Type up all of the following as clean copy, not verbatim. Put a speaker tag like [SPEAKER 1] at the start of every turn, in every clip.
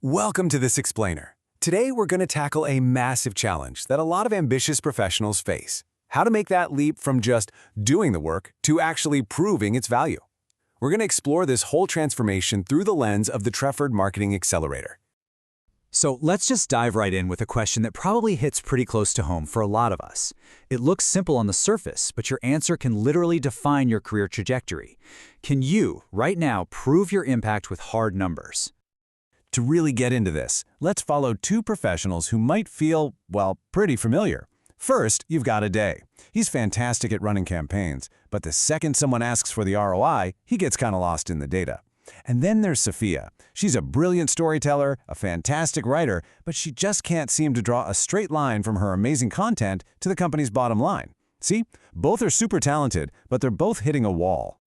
[SPEAKER 1] Welcome to This Explainer. Today we're going to tackle a massive challenge that a lot of ambitious professionals face. How to make that leap from just doing the work to actually proving its value. We're going to explore this whole transformation through the lens of the Treford Marketing Accelerator.
[SPEAKER 2] So let's just dive right in with a question that probably hits pretty close to home for a lot of us. It looks simple on the surface, but your answer can literally define your career trajectory. Can you, right now, prove your impact with hard numbers?
[SPEAKER 1] To really get into this, let's follow two professionals who might feel, well, pretty familiar. First, you've got Ade. He's fantastic at running campaigns, but the second someone asks for the ROI, he gets kind of lost in the data. And then there's Sophia. She's a brilliant storyteller, a fantastic writer, but she just can't seem to draw a straight line from her amazing content to the company's bottom line. See, both are super talented, but they're both hitting a wall.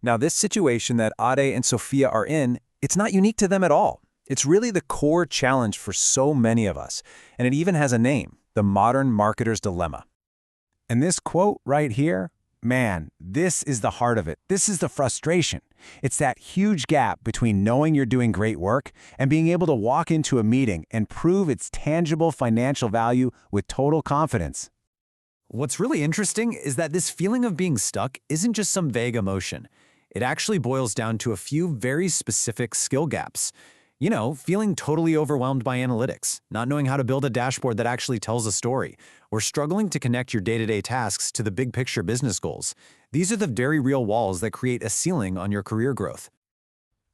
[SPEAKER 3] Now, this situation that Ade and Sophia are in, it's not unique to them at all. It's really the core challenge for so many of us, and it even has a name, the modern marketer's dilemma.
[SPEAKER 1] And this quote right here, man, this is the heart of it. This is the frustration. It's that huge gap between knowing you're doing great work and being able to walk into a meeting and prove its tangible financial value with total confidence.
[SPEAKER 4] What's really interesting is that this feeling of being stuck isn't just some vague emotion. It actually boils down to a few very specific skill gaps. You know, feeling totally overwhelmed by analytics, not knowing how to build a dashboard that actually tells a story, or struggling to connect your day-to-day tasks to the big picture business goals. These are the very real walls that create a ceiling on your career growth.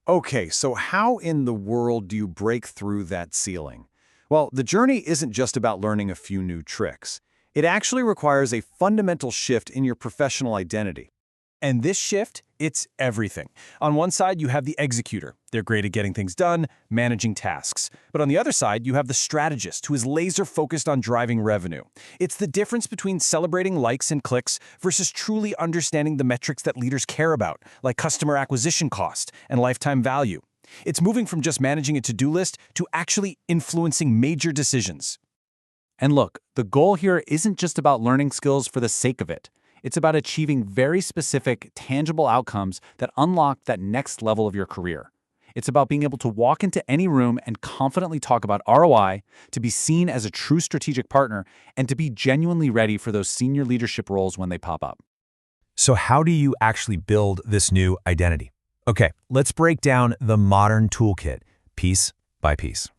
[SPEAKER 3] Okay, so how in the world do you break through that ceiling? Well, the journey isn't just about learning a few new tricks. It actually requires a fundamental shift in your professional identity. And this shift, it's everything. On one side, you have the executor. They're great at getting things done, managing tasks. But on the other side, you have the strategist who is laser-focused on driving revenue. It's the difference between celebrating likes and clicks versus truly understanding the metrics that leaders care about, like customer acquisition cost and lifetime value. It's moving from just managing a to-do list to actually influencing major decisions. And look, the goal here isn't just about learning skills for the sake of it. It's about achieving very specific, tangible outcomes that unlock that next level of your career. It's about being able to walk into any room and confidently talk about ROI, to be seen as a true strategic partner, and to be genuinely ready for those senior leadership roles when they pop up.
[SPEAKER 5] So how do you actually build this new identity? Okay, let's break down the modern toolkit, piece by piece.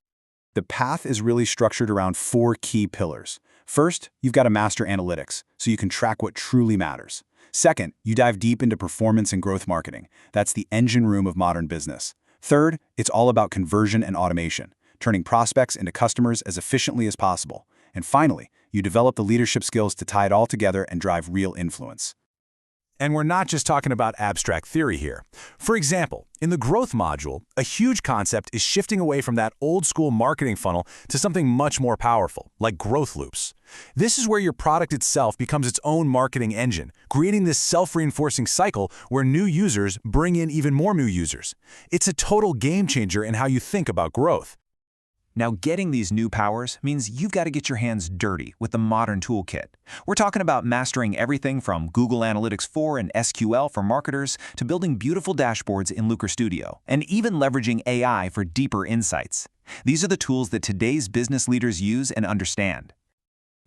[SPEAKER 6] The path is really structured around four key pillars. First, you've got to master analytics, so you can track what truly matters. Second, you dive deep into performance and growth marketing. That's the engine room of modern business. Third, it's all about conversion and automation, turning prospects into customers as efficiently as possible. And finally, you develop the leadership skills to tie it all together and drive real influence.
[SPEAKER 1] And we're not just talking about abstract theory here. For example, in the growth module, a huge concept is shifting away from that old-school marketing funnel to something much more powerful, like growth loops. This is where your product itself becomes its own marketing engine, creating this self-reinforcing cycle where new users bring in even more new users. It's a total game changer in how you think about growth.
[SPEAKER 7] Now, getting these new powers means you've got to get your hands dirty with the modern toolkit. We're talking about mastering everything from Google Analytics 4 and SQL for marketers to building beautiful dashboards in Looker Studio, and even leveraging AI for deeper insights. These are the tools that today's business leaders use and understand.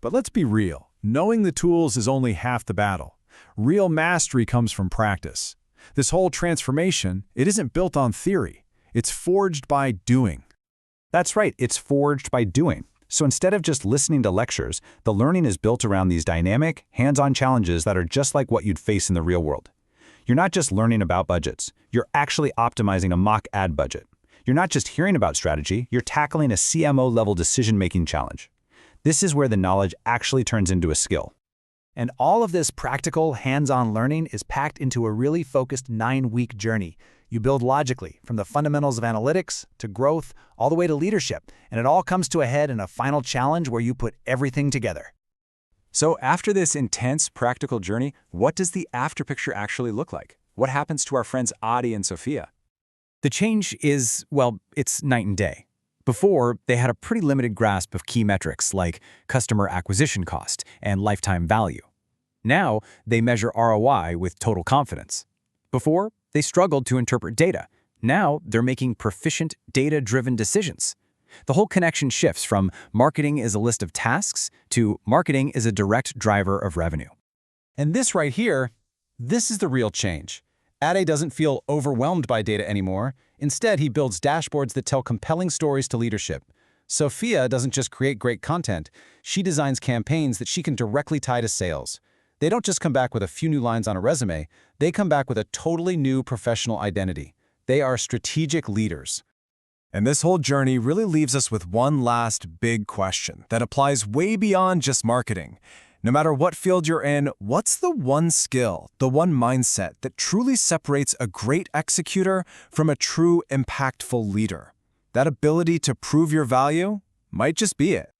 [SPEAKER 8] But let's be real. Knowing the tools is only half the battle. Real mastery comes from practice. This whole transformation, it isn't built on theory. It's forged by doing.
[SPEAKER 6] That's right, it's forged by doing. So instead of just listening to lectures, the learning is built around these dynamic, hands-on challenges that are just like what you'd face in the real world. You're not just learning about budgets, you're actually optimizing a mock ad budget. You're not just hearing about strategy, you're tackling a CMO-level decision-making challenge. This is where the knowledge actually turns into a skill.
[SPEAKER 2] And all of this practical, hands-on learning is packed into a really focused 9-week journey. You build logically, from the fundamentals of analytics to growth, all the way to leadership, and it all comes to a head in a final challenge where you put everything together.
[SPEAKER 3] So after this intense practical journey, what does the after picture actually look like? What happens to our friends Ade and Sophia?
[SPEAKER 4] The change is, well, it's night and day. Before, they had a pretty limited grasp of key metrics like customer acquisition cost and lifetime value. Now, they measure ROI with total confidence. Before, they struggled to interpret data.
[SPEAKER 2] Now they're making proficient, data-driven decisions. The whole connection shifts from marketing is a list of tasks to marketing is a direct driver of revenue.
[SPEAKER 1] And this right here, this is the real change. Ade doesn't feel overwhelmed by data anymore. Instead, he builds dashboards that tell compelling stories to leadership. Sophia doesn't just create great content, she designs campaigns that she can directly tie to sales. They don't just come back with a few new lines on a resume, they come back with a totally new professional identity. They are strategic leaders.
[SPEAKER 5] And this whole journey really leaves us with one last big question that applies way beyond just marketing. No matter what field you're in, what's the one skill, the one mindset that truly separates a great executor from a true impactful leader? That ability to prove your value might just be it.